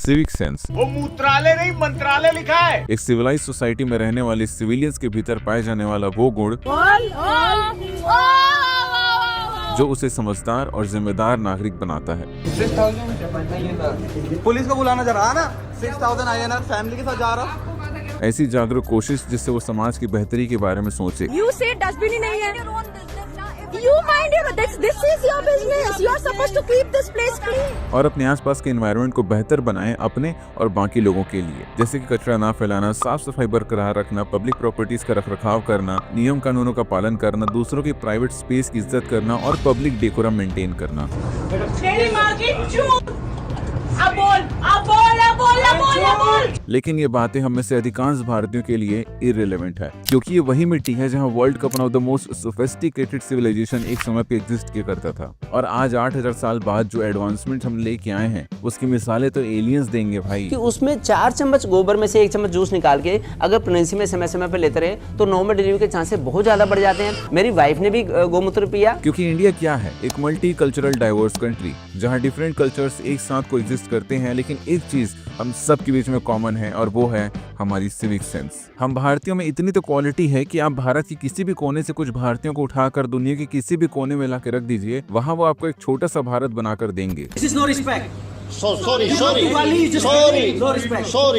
Civic sense. वो मूत्रालय नहीं मंत्रालय लिखा है। एक सिविलाइज सोसाइटी में रहने वाले सिविलियंस के भीतर पाए जाने वाला वो गुण जो उसे समझदार और जिम्मेदार नागरिक बनाता है। पुलिस को बुलाना जा रहा है ना, 6000 INR फैमिली के साथ जा रहा। ऐसी जागरूक कोशिश जिससे वो समाज की बेहतरी के बारे में सोचे। You say डस्टबिन ही नहीं है। You mind your this is your business. You are supposed to keep this place clean. और अपने आसपास के एनवायरनमेंट को बेहतर बनाएं अपने और बाकी लोगों के लिए, जैसे कि कचरा ना फैलाना, साफ सफाई बरकरार रखना, पब्लिक प्रॉपर्टीज का रखरखाव करना, नियम कानूनों का पालन करना, दूसरों की प्राइवेट स्पेस की इज्जत करना और पब्लिक डेकोरम मेंटेन करना। लेकिन ये बातें हम में से अधिकांश भारतीयों के लिए इररिलेवेंट है, क्योंकि ये वही मिट्टी है जहां वर्ल्ड का one of the most sophisticated civilization एक समय पे एग्जिस्ट किया करता था। और आज 8000 साल बाद जो एडवांसमेंट हम लेके आए हैं उसकी मिसालें तो एलियंस देंगे भाई। कि उसमें 4 चम्मच गोबर में से 1 चम्मच जूस निकाल के अगर प्रेगनेंसी में समय समय पे लेते रहे तो नॉर्मल डिलीवरी के चांसेस बहुत ज्यादा बढ़ जाते हैं। मेरी वाइफ ने भी गोमूत्र पिया। क्योंकि इंडिया क्या है, एक मल्टी कल्चरल डाइवर्स कंट्री जहाँ डिफरेंट कल्चर्स एक साथ को एग्जिस्ट करते हैं, लेकिन एक चीज हम सब के बीच में कॉमन है और वो है हमारी सिविक सेंस। हम भारतीयों में इतनी तो क्वालिटी है कि आप भारत की किसी भी कोने से कुछ भारतीयों को उठाकर दुनिया के किसी भी कोने में लाके रख दीजिए, वहाँ वो आपको एक छोटा सा भारत बनाकर देंगे।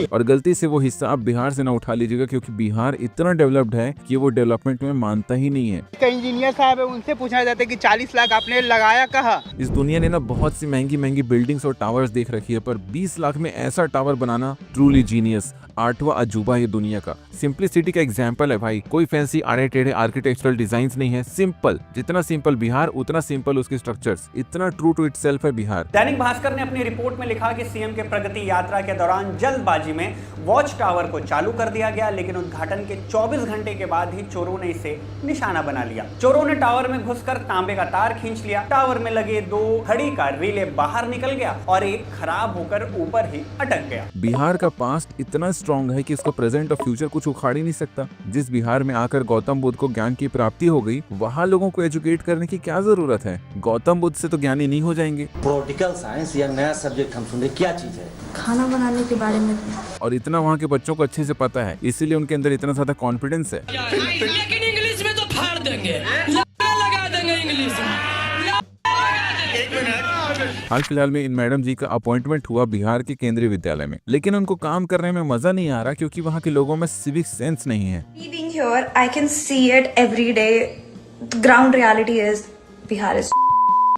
और गलती से वो हिस्सा आप बिहार से ना उठा लीजिएगा, क्योंकि बिहार इतना डेवलप्ड है कि वो डेवलपमेंट में मानता ही नहीं है। इंजीनियर साहब है, उनसे पूछा जाता है कि 40 लाख आपने लगाया कहाँ? इस दुनिया ने ना बहुत सी महंगी महंगी बिल्डिंग्स और टावर्स देख रखी है, पर 20 लाख में ऐसा टावर बनाना ट्रूली जीनियस, 8वां अजूबा ये दुनिया का। सिंपलिसिटी का एग्जांपल है भाई। कोई फैंसी आड़े टेढ़े आर्किटेक्चरल डिजाइन्स नहीं है, सिंपल। जितना सिंपल बिहार उतना सिंपल उसके स्ट्रक्चर्स, इतना ट्रू टू इटसेल्फ है बिहार। दैनिक भास्कर ने अपनी रिपोर्ट में लिखा कि सीएम के प्रगति यात्रा के दौरान जल्दबाजी में वॉच टावर को चालू कर दिया गया, लेकिन उद्घाटन के 24 घंटे के बाद ही चोरों ने इसे निशाना बना लिया। चोरों ने टावर में घुसकर तांबे का तार खींच लिया, टावर में लगे 2 घड़ी का रिले बाहर निकल गया और एक खराब होकर ऊपर ही अटक गया। बिहार का पास्ट इतना स्ट्रॉन्ग है कि इसको प्रेजेंट और फ्यूचर कुछ उखाड़ ही नहीं सकता। जिस बिहार में आकर गौतम बुद्ध को ज्ञान की प्राप्ति हो गई, वहाँ लोगों को एजुकेट करने की क्या जरूरत है? गौतम बुद्ध से तो ज्ञानी नहीं हो जाएंगे। पॉलिटिकल साइंस या नया सब्जेक्ट हम सुन रहे, क्या चीज है? खाना बनाने के बारे में। और इतना वहाँ के बच्चों को अच्छे से पता है, इसीलिए उनके अंदर इतना ज्यादा कॉन्फिडेंस है। लेकिन इंग्लिश में तो फाड़ देंगे, लगा देंगे इंग्लिश में। हाल फिलहाल में इन मैडम जी का अपॉइंटमेंट हुआ बिहार के केंद्रीय विद्यालय में, लेकिन उनको काम करने में मजा नहीं आ रहा, क्योंकि वहाँ के लोगों में सिविक सेंस नहीं है। Being here, I can see it every day. The ground reality is Bihar is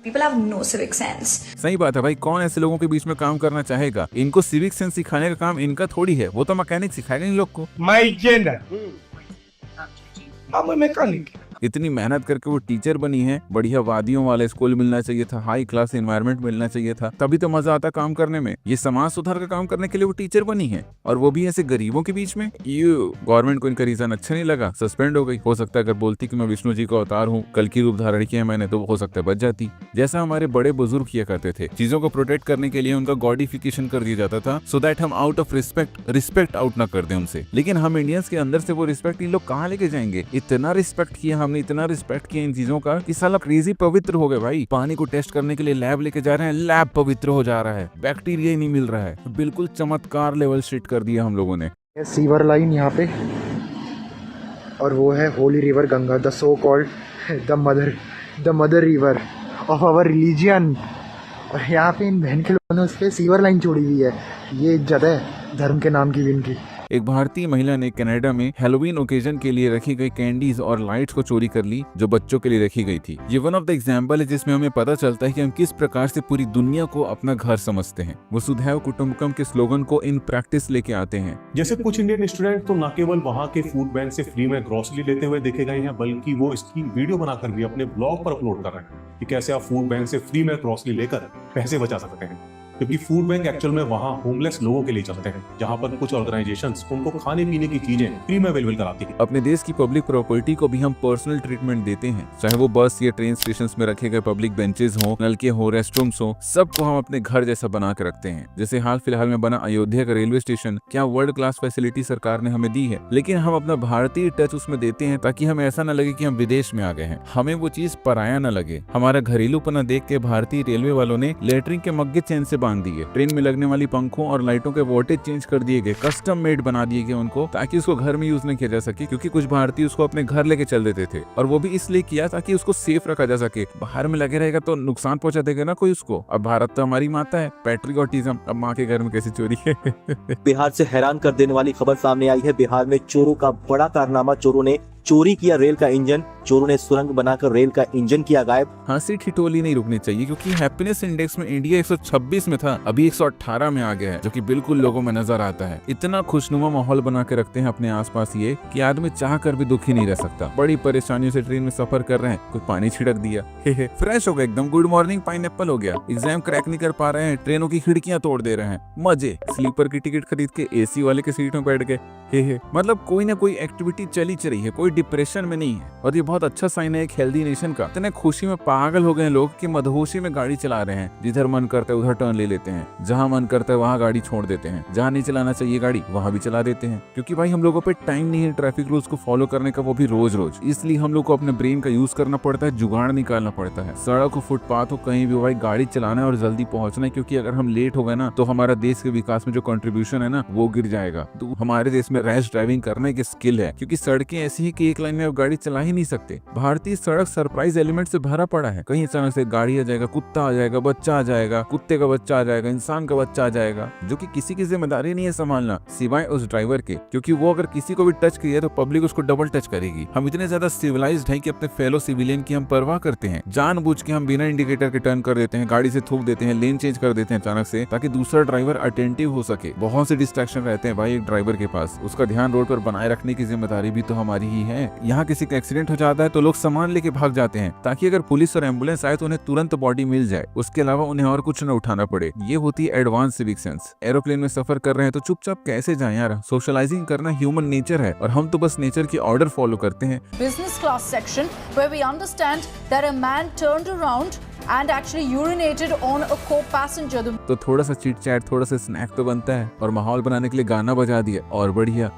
people have no civic sense. सही बात है भाई, कौन ऐसे लोगों के बीच में काम करना चाहेगा? इनको सिविक सेंस सिखाने का काम इनका थोड़ी है, वो तो मैकेनिक सिखाएगा इन लोग को। मैकेनिक इतनी मेहनत करके वो टीचर बनी है, बढ़िया वादियों वाला स्कूल मिलना चाहिए था, हाई क्लास एनवायरनमेंट मिलना चाहिए था, तभी तो मजा आता काम करने में। ये समाज सुधार का काम करने के लिए वो टीचर बनी है, और वो भी ऐसे गरीबों के बीच में। गवर्नमेंट को इनका रीजन अच्छा नहीं लगा, सस्पेंड हो गई। हो सकता है अगर बोलती कि मैं विष्णु जी का अवतार हूँ, कल की रूप धारण किया मैंने, तो हो सकता है बच जाती। जैसा हमारे बड़े बुजुर्ग किया करते थे, चीजों को प्रोटेक्ट करने के लिए उनका गॉडिफिकेशन कर दिया जाता था, सो दैट हम आउट ऑफ रिस्पेक्ट आउट ना कर दें उनसे। लेकिन हम इंडियंस के अंदर से वो रिस्पेक्ट इन लोग कहाँ लेके जाएंगे? इतना रिस्पेक्ट किया हमने, इतना रिस्पेक्ट किया इन चीजों का कि साला क्रेजी पवित्र हो गए भाई। पानी को टेस्ट करने के लिए लैब लेके जा रहे हैं, लैब पवित्र हो जा रहा है, बैक्टीरिया ही नहीं मिल रहा है। बिल्कुल चमत्कार लेवल शिट कर दिया हम लोगों ने। सीवर लाइन यहाँ पे, और वो है holy river Ganga, the so called the mother river of our religion. और यहाँ पे इन बहन के लोगों ने उस पे सीवर लाइन छोड़ी हुई है। ये इज्जत है धर्म के नाम की इनकी। एक भारतीय महिला ने कनाडा में हैलोवीन ओकेजन के लिए रखी गई कैंडीज और लाइट्स को चोरी कर ली, जो बच्चों के लिए रखी गई थी। ये वन ऑफ द एग्जाम्पल है जिसमें हमें पता चलता है कि हम किस प्रकार से पूरी दुनिया को अपना घर समझते हैं। वसुधैव कुटुंबकम के स्लोगन को इन प्रैक्टिस लेके आते हैं। जैसे कुछ इंडियन स्टूडेंट तो न केवल वहाँ के फूड बैंक से फ्री में ग्रोसरी लेते हुए देखे गए हैं, बल्कि वो इसकी वीडियो बनाकर भी अपने ब्लॉग पर अपलोड कर रहे हैं कि कैसे आप फूड बैंक से फ्री में ग्रोसरी लेकर पैसे बचा सकते हैं। क्योंकि फूड बैंक एक्चुअल में वहाँ होमलेस लोगों के लिए चलते हैं, जहाँ पर कुछ ऑर्गेनाइजेशंस उनको खाने पीने की चीजें फ्री में अवेलेबल कराती हैं। अपने देश की पब्लिक प्रॉपर्टी को भी हम पर्सनल ट्रीटमेंट देते हैं, चाहे वो बस या ट्रेन स्टेशन में रखे गए पब्लिक बेंचेस हो, नलके हो, रेस्टरूम्स हो, सबको हम अपने घर जैसा बना के रखते हैं। जैसे हाल फिलहाल में बना अयोध्या का रेलवे स्टेशन, क्या वर्ल्ड क्लास फैसिलिटी सरकार ने हमें दी है, लेकिन हम अपना भारतीय टच उसमें देते हैं ताकि हमें ऐसा न लगे कि हम विदेश में आ गए हैं, हमें वो चीज पराया न लगे। हमारा घरेलूपना देख के भारतीय रेलवे वालों ने लेटरिन के मग्गे चैन से बांध दी है। ट्रेन में लगने वाली पंखों और लाइटों के वोल्टेज चेंज कर दिए गए, कस्टम मेड बना दिए गए उनको, ताकि उसको घर में यूज नहीं किया जा सके, क्योंकि कुछ भारतीय उसको अपने घर लेके चल देते थे, और वो भी इसलिए किया ताकि उसको सेफ रखा जा सके। बाहर में लगे रहेगा तो नुकसान पहुंचा देगा ना कोई उसको। अब भारत तो हमारी माता है, पैट्रियोटिज्म, अब माँ के घर में कैसे चोरी है। बिहार से हैरान कर देने वाली खबर सामने आई है। बिहार में चोरों का बड़ा कारनामा, चोरों ने चोरी किया रेल का इंजन, चोरों ने सुरंग बनाकर रेल का इंजन किया गायब। हंसी ठिठोली नहीं रुकनी चाहिए, क्योंकि हैप्पीनेस इंडेक्स में इंडिया 126 में था, अभी 118 में आ गया है, जो कि बिल्कुल लोगों में नजर आता है। इतना खुशनुमा माहौल बना के रखते हैं अपने आसपास ये कि आदमी चाह कर भी दुखी नहीं रह सकता। बड़ी परेशानियों से ट्रेन में सफर कर रहे हैं, कोई पानी छिड़क दिया, फ्रेश हो गए एकदम, गुड मॉर्निंग पाइनएप्पल हो गया। एग्जाम क्रैक नहीं कर पा रहे हैं, ट्रेनों की खिड़कियां तोड़ दे रहे हैं, मजे। स्लीपर की टिकट खरीद के एसी वाले के सीट में बैठ गए, मतलब कोई ना कोई एक्टिविटी चली रही है, कोई डिप्रेशन में नहीं है। और ये बहुत अच्छा साइन है एक हेल्दी नेशन का। इतने खुशी में पागल हो गए लोग कि मदहोशी में गाड़ी चला रहे हैं, जिधर मन करता है उधर टर्न ले लेते हैं, जहां मन करता है वहां गाड़ी छोड़ देते हैं, जहां नहीं चलाना चाहिए गाड़ी वहां भी चला देते हैं, क्योंकि भाई हम लोगों पे टाइम नहीं है ट्रैफिक रूल्स को फॉलो करने का, वो भी रोज रोज। इसलिए हम लोग को अपने ब्रेन का यूज करना पड़ता है, जुगाड़ निकालना पड़ता है। सड़क हो, फुटपाथ हो, कहीं भी भाई गाड़ी चलाना है और जल्दी पहुंचना है, क्योंकि अगर हम लेट हो गए ना तो हमारा देश के विकास में जो कंट्रीब्यूशन है ना वो गिर जाएगा। तो हमारे देश में रैश ड्राइविंग करने की स्किल है, क्योंकि सड़कें ऐसी है कि एक लाइन में आप गाड़ी चला ही नहीं सकते। भारतीय सड़क सरप्राइज एलिमेंट से भरा पड़ा है। कहीं अचानक से गाड़ी आ जाएगा, कुत्ता आ जाएगा, बच्चा आ जाएगा, कुत्ते का बच्चा आ जाएगा, इंसान का बच्चा आ जाएगा, जो कि किसी की जिम्मेदारी नहीं है संभालना सिवाय उस ड्राइवर के, क्योंकि वो अगर किसी को भी टच किया तो पब्लिक उसको डबल टच करेगी। हम इतने ज्यादा सिविलाइज्ड हैं कि अपने फेलो सिविलियन की हम परवाह करते हैं, जानबूझ के हम बिना इंडिकेटर के टर्न कर देते हैं, गाड़ी से थूक देते हैं, लेन चेंज कर देते हैं अचानक से, ताकि दूसरा ड्राइवर अटेंटिव हो सके। बहुत से डिस्ट्रैक्शन रहते हैं भाई एक ड्राइवर के पास, उसका ध्यान रोड पर बनाए रखने की जिम्मेदारी भी तो हमारी ही है। यहाँ किसी का एक्सीडेंट हो जाता है तो लोग सामान लेके भाग जाते हैं, ताकि अगर पुलिस और एम्बुलेंस आए तो उन्हें तुरंत बॉडी मिल जाए, उसके अलावा उन्हें और कुछ न उठाना पड़े। ये होती है एडवांस सिविक सेंस। एरोप्लेन में सफर कर रहे हैं तो चुपचाप कैसे जाएं यार, सोशलाइजिंग करना ह्यूमन नेचर है, और हम तो बस नेचर की ऑर्डर फॉलो करते हैं। Business class section where we understand that a man turned around and actually urinated on a co-passenger. तो थोड़ा सा चिट चैट, थोड़ा सा स्नैक तो बनता है, और माहौल बनाने के लिए गाना बजा दिया और बढ़िया।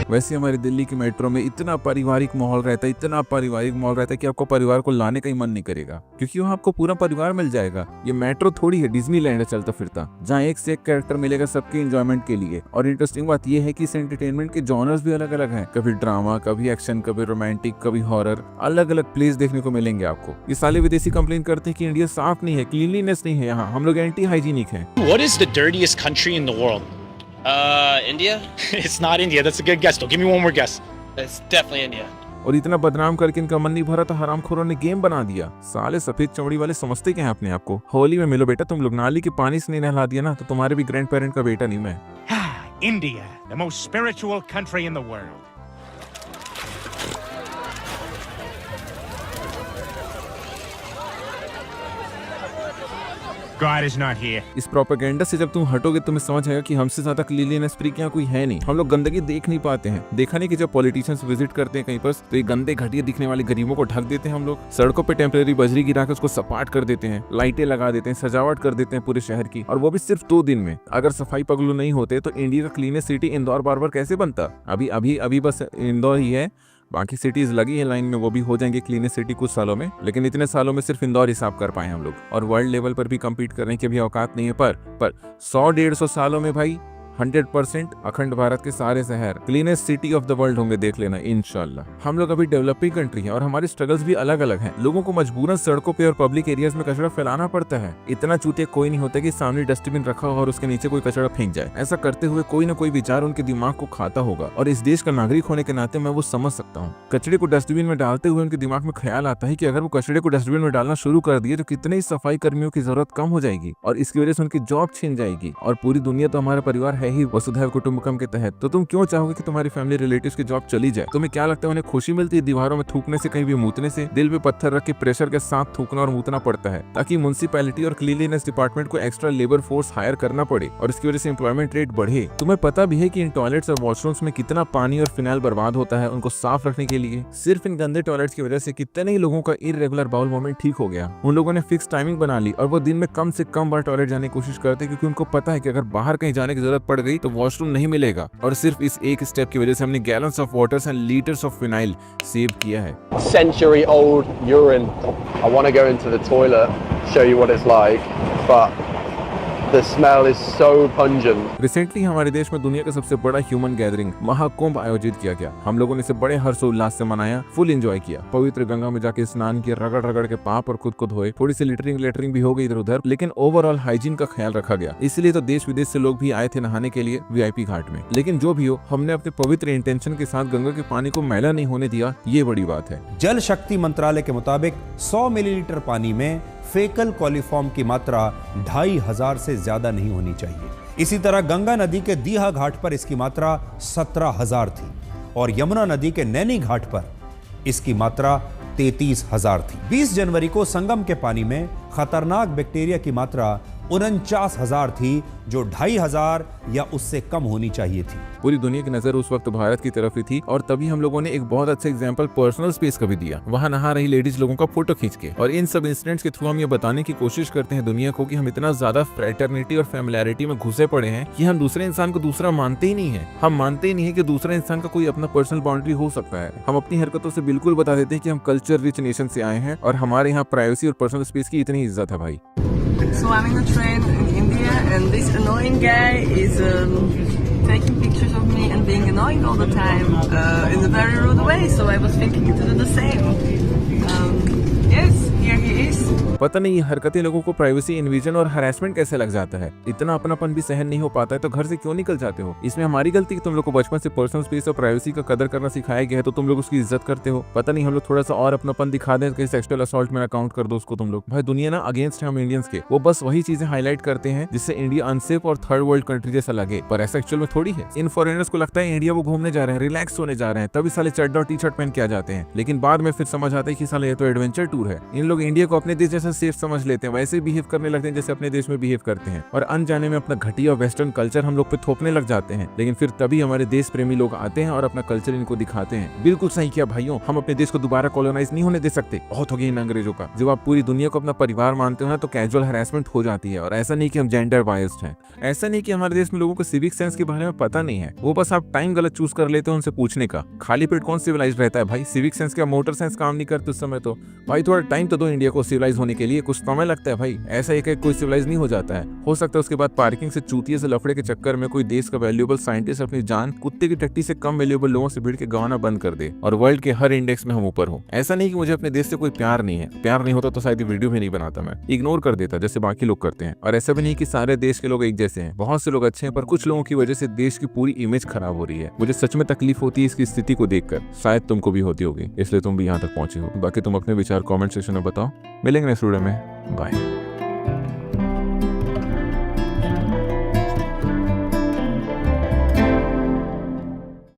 वैसे हमारी दिल्ली की मेट्रो में इतना पारिवारिक माहौल रहता है, इतना पारिवारिक माहौल रहता है कि आपको परिवार को लाने का ही मन नहीं करेगा, क्योंकि वहाँ आपको पूरा परिवार मिल जाएगा। ये मेट्रो थोड़ी है डिज्नीलैंड है चलता फिरता, जहाँ एक से एक कैरेक्टर मिलेगा सबके एंजॉयमेंट के लिए। और इंटरेस्टिंग बात ये है कि इस एंटरटेनमेंट के जॉनर्स भी अलग अलग हैं, कभी ड्रामा, कभी एक्शन, कभी रोमांटिक, कभी हॉरर, अलग अलग प्लेस देखने को मिलेंगे आपको। ये साले विदेशी कंप्लेन करते हैं कि इंडिया साफ नहीं है, क्लीनलीनेस नहीं है, यहाँ हम लोग एंटी हाइजीनिक हैं। What is the dirtiest country in the world? India? It's not India. That's a good guess though. Give me one more guess. It's definitely India. और इतना बदनाम करके इनका मन नहीं भरा तो हरामखोरों ने गेम बना दिया। साले सफेद चमड़ी वाले समझते क्या है अपने आप को। होली में मिलो बेटा तुम लोग, नाली के पानी से नहीं नहला दिया ना तो तुम्हारे भी ग्रैंड पेरेंट का बेटा नहीं मैं। India, the most spiritual country in the world. God is not here. इस प्रोपेगेंडा से जब तुम हटोगे तुम्हें समझ आएगा कि हमसे ज्यादा क्लीनलीनेस फ्रीक यहाँ कोई है नहीं। हम लोग गंदगी देख नहीं पाते हैं। देखा नहीं कि जब पॉलिटिशियंस विजिट करते हैं कहीं पर तो ये गंदे घटिया दिखने वाले गरीबों को ढक देते हैं हम लोग। सड़कों पे टेम्परेरी बजरी गिरा के उसको सपाट कर देते हैं, लाइटें लगा देते हैं, सजावट कर देते हैं पूरे शहर की, और वो भी सिर्फ 2 दिन में। अगर सफाई पगलू नहीं होते तो इंडिया का क्लीनेस्ट सिटी इंदौर बार बार कैसे बनता। अभी बस इंदौर ही है, बाकी सिटीज लगी है लाइन में, वो भी हो जाएंगे क्लीनेस्ट सिटी कुछ सालों में, लेकिन इतने सालों में सिर्फ इंदौर ही साफ कर पाए हम लोग। और वर्ल्ड लेवल पर भी कम्पीट करने की अभी औकात नहीं है, पर 100-150 सालों में भाई 100% अखंड भारत के सारे शहर cleanest city of the world होंगे, देख लेना इंशाल्लाह। हम लोग अभी डेवलपिंग कंट्री है और हमारे स्ट्रगल्स भी अलग अलग हैं। लोगों को मजबूरन सड़कों पे और पब्लिक एरियाज में कचरा फैलाना पड़ता है। इतना चूतिया कोई नहीं होता कि सामने डस्टबिन रखा हो और उसके नीचे कोई कचरा फेंक जाए। ऐसा करते हुए कोई ना कोई विचार उनके दिमाग को खाता होगा, और इस देश का नागरिक होने के नाते मैं वो समझ सकता हूँ। कचरे को डस्टबिन में डालते हुए उनके दिमाग में ख्याल आता है कि अगर वो कचरे को डस्टबिन में डालना शुरू कर दिए तो कितने ही सफाई कर्मियों की जरूरत कम हो जाएगी, और इसकी वजह से उनकी जॉब छिन जाएगी। और पूरी दुनिया तो हमारा परिवार है ही वसुधैव कुटुंबकम के तहत, तो तुम क्यों चाहोगे कि तुम्हारी फैमिली रिलेटिव्स की जॉब चली जाए। तुम्हें क्या लगता है उन्हें खुशी मिलती है दीवारों में थूकने से, कहीं भी मूतने से? दिल पे पत्थर रख के प्रेशर के साथ थूकना और मूतना पड़ता है ताकि म्युनिसिपैलिटी और क्लीनलीनेस डिपार्टमेंट को एक्स्ट्रा लेबर फोर्स हायर करना पड़े और इसकी वजह से एम्प्लॉयमेंट रेट बढ़े। तुम्हें पता भी है कि इन टॉयलेट्स और वॉशरूम्स में कितना पानी और फिनाइल बर्बाद होता है उनको साफ रखने के लिए। सिर्फ इन गंदे टॉयलेट्स की वजह से कितने ही लोगों का इरेगुलर बाउल मूवमेंट ठीक हो गया। उन लोगों ने फिक्स टाइमिंग बना ली और वो दिन में कम से कम बार टॉयलेट जाने की कोशिश करते, क्योंकि उनको पता है कि अगर बाहर कहीं जाने की जरूरत पड़ गई तो वॉशरूम नहीं मिलेगा, और सिर्फ इस एक स्टेप की वजह से हमने gallons of waters and litres of phenyl save किया है। Century old urine. I want to go into the toilet, show you what it's like, but the smell is so pungent. Recently हमारे देश में दुनिया का सबसे बड़ा ह्यूमन गैदरिंग महाकुंभ आयोजित किया गया। हम लोगों ने इसे बड़े हर्षोल्लास से मनाया, फुल एंजॉय किया। पवित्र गंगा में जाके स्नान किया, रगड़ रगड़ के पाप और खुद को धोए, थोड़ी सी लेटरिंग भी हो गई इधर उधर, लेकिन ओवरऑल हाइजीन का ख्याल रखा गया। इसलिए तो देश विदेश से लोग भी आए थे नहाने के लिए VIP घाट में। लेकिन जो भी हो, हमने अपने पवित्र इंटेंशन के साथ गंगा के पानी को मैला नहीं होने दिया, ये बड़ी बात है। जल शक्ति मंत्रालय के मुताबिक 100 मिलीलीटर पानी में फेकल कॉलीफॉर्म की मात्रा 2500 से ज्यादा नहीं होनी चाहिए। इसी तरह गंगा नदी के दीहा घाट पर इसकी मात्रा 17,000 थी और यमुना नदी के नैनी घाट पर इसकी मात्रा 33,000 थी। 20 जनवरी को संगम के पानी में खतरनाक बैक्टीरिया की मात्रा 49,000 थी, जो 2,500 या उससे कम होनी चाहिए थी। पूरी दुनिया की नजर उस वक्त भारत की तरफ ही थी, और तभी हम लोगों ने एक बहुत अच्छा एग्जांपल पर्सनल स्पेस का भी दिया। वहां नहा रही लेडीज लोगों का फोटो खींच के। और इन सब इंसिडेंट्स के थ्रू हम ये बताने की कोशिश करते हैं दुनिया को कि हम इतना ज्यादा फ्रेटर्निटी और फैमिलियरिटी में घुसे पड़े हैं कि हम दूसरे इंसान को दूसरा मानते ही नहीं है। हम मानते ही नहीं है कि दूसरे इंसान का कोई अपना पर्सनल बाउंड्री हो सकता है। हम अपनी हरकतों से बिल्कुल बता देते हैं कि हम कल्चर रिच नेशन से आए हैं और हमारे यहाँ प्राइवेसी और पर्सनल स्पेस की इतनी इज्जत है भाई। So I'm in a train in India and this annoying guy is taking pictures of me and being annoying all the time in a very rude way, so I was thinking to do the same. Yes, here he is. पता नहीं ये हरकतें लोगों को privacy invasion और harassment कैसे लग जाता है। इतना अपनापन भी सहन नहीं हो पाता है तो घर से क्यों निकल जाते हो? इसमें हमारी गलती कि तुम लोग को बचपन से पर्सनल स्पेस और प्राइवेसी का कदर करना सिखाया गया है, तो तुम लोग उसकी इज्जत करते हो। पता नहीं हम लोग थोड़ा सा और अपनापन दिखा दें कि सेक्सुअल असॉल्ट में अकाउंट कर दो उसको तुम लोग। भाई दुनिया ना अगेंस्ट है हम इंडियंस के, वो बस वही चीजें हाईलाइट करते हैं जिससे इंडिया अनसेफ और थर्ड वर्ल्ड कंट्री जैसा लगे, पर ऐसा एक्चुअल में थोड़ी है। इन फॉरेनर्स को लगता है इंडिया वो घूमने जा रहे हैं, रिलैक्स होने जा रहे हैं, तभी साले चड्डा और टी-शर्ट पहन के आ जाते हैं। लेकिन बाद में फिर समझ आता है कि साले ये तो एडवेंचर टूर है। इन लोग इंडिया को अपने देश जैसा सेफ समझ लेते हैं, वैसे बिहेव करने लगते हैं जैसे अपने देश में बिहेव करते हैं, और अनजाने में अपना घटिया वेस्टर्न कल्चर हम लोग पे थोपने लग जाते हैं। लेकिन फिर तभी हमारे देश प्रेमी लोग आते हैं और अपना कल्चर इनको दिखाते हैं। बिल्कुल सही किया भाइयों, हम अपने देश को दोबारा कॉलोनाइज नहीं होने दे सकते। बहुत हो गया इन अंग्रेजों का। जब आप पूरी दुनिया को अपना परिवार मानते हो ना, तो कैजुअल हैरेसमेंट हो जाती है। और ऐसा नहीं कि हम जेंडर बायस्ड हैं, ऐसा नहीं कि हमारे देश में लोगों को सिविक सेंस के बारे में पता नहीं है। वो बस आप टाइम गलत चूज कर लेते हो उनसे पूछने का। खाली पेट कौन सिविलाइज रहता है भाई? सिविक सेंस का मोटर सेंस काम नहीं करते उस समय तो भाई थोड़ा टाइम तो दो इंडिया को सिविलाइज होने के लिए, कुछ समय लगता है भाई। ऐसा एक कोई सिविलाइज नहीं हो जाता है। हो सकता है उसके बाद पार्किंग से चूतिए से लफड़े के चक्कर में कोई देश का वैल्यूएबल साइंटिस्ट अपनी जान कुत्ते की टट्टी से कम वैल्यूएबल लोगों से भिड़ के गंवाना बंद कर दे और वर्ल्ड के हर इंडेक्स में हम ऊपर हो। ऐसा नहीं कि मुझे अपने देश से कोई प्यार नहीं है। प्यार नहीं होता तो शायद वीडियो भी नहीं बनाता, मैं इग्नोर कर देता जैसे बाकी लोग करते हैं। और ऐसा भी नहीं कि सारे देश के लोग एक जैसे हैं, बहुत से लोग अच्छे हैं, पर कुछ लोगों की वजह से देश की पूरी इमेज खराब हो रही है। मुझे सच में तकलीफ होती है इसकी स्थिति को देखकर, शायद तुमको भी होती होगी, इसलिए तुम भी यहाँ तक पहुंचे हो। बाकी तुम अपने विचार कमेंट सेक्शन में बताओ। मिलेंगे नेक्स्ट वीडियो में, बाय।